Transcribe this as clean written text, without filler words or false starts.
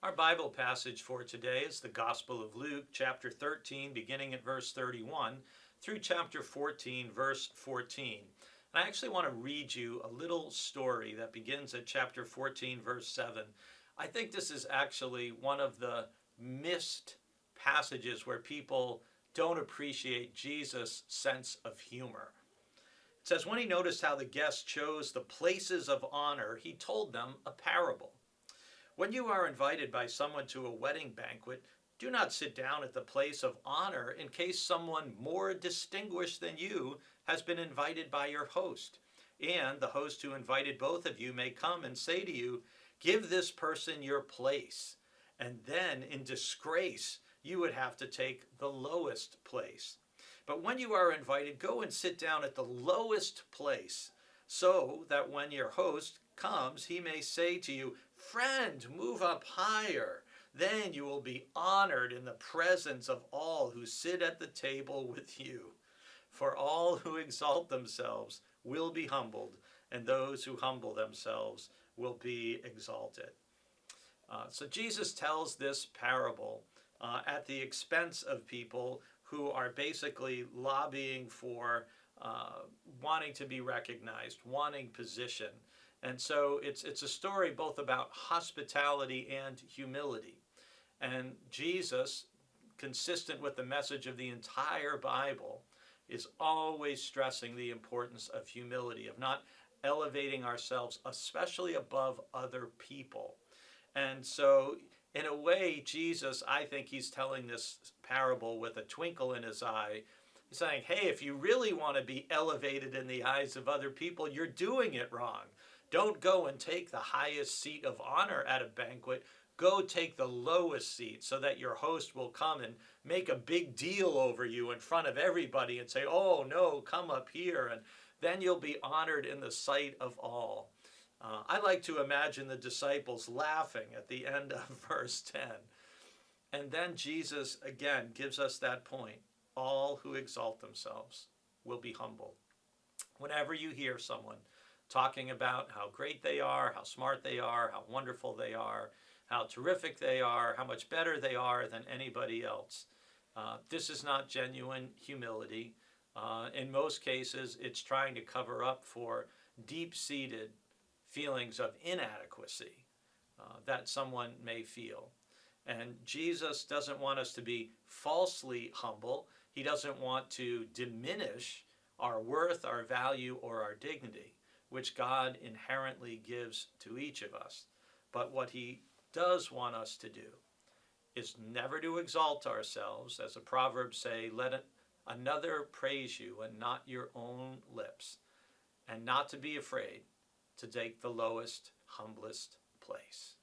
Our Bible passage for today is the Gospel of Luke, chapter 13, beginning at verse 31, through chapter 14, verse 14. And I actually want to read you a little story that begins at chapter 14, verse 7. I think this is actually one of the missed passages where people don't appreciate Jesus' sense of humor. It says, when he noticed how the guests chose the places of honor, he told them a parable. When you are invited by someone to a wedding banquet, do not sit down at the place of honor in case someone more distinguished than you has been invited by your host. And the host who invited both of you may come and say to you, give this person your place. And then in disgrace, you would have to take the lowest place. But when you are invited, go and sit down at the lowest place, so that when your host comes, he may say to you, friend, move up higher. Then you will be honored in the presence of all who sit at the table with you. For all who exalt themselves will be humbled, and those who humble themselves will be exalted. So Jesus tells this parable at the expense of people who are basically lobbying for wanting to be recognized, wanting position. And so it's a story both about hospitality and humility. And Jesus, consistent with the message of the entire Bible, is always stressing the importance of humility, of not elevating ourselves, especially above other people. And so, in a way, Jesus, I think he's telling this parable with a twinkle in his eye. He's saying, hey, if you really want to be elevated in the eyes of other people, you're doing it wrong. Don't go and take the highest seat of honor at a banquet. Go take the lowest seat so that your host will come and make a big deal over you in front of everybody and say, oh, no, come up here. And then you'll be honored in the sight of all. I like to imagine the disciples laughing at the end of verse 10. And then Jesus, again, gives us that point. All who exalt themselves will be humbled. Whenever you hear someone talking about how great they are, how smart they are, how wonderful they are, how terrific they are, how much better they are than anybody else, this is not genuine humility. In most cases, it's trying to cover up for deep-seated feelings of inadequacy that someone may feel. And Jesus doesn't want us to be falsely humble. He doesn't want to diminish our worth, our value, or our dignity, which God inherently gives to each of us. But what he does want us to do is never to exalt ourselves. As the Proverbs say, let another praise you and not your own lips, and not to be afraid to take the lowest, humblest place.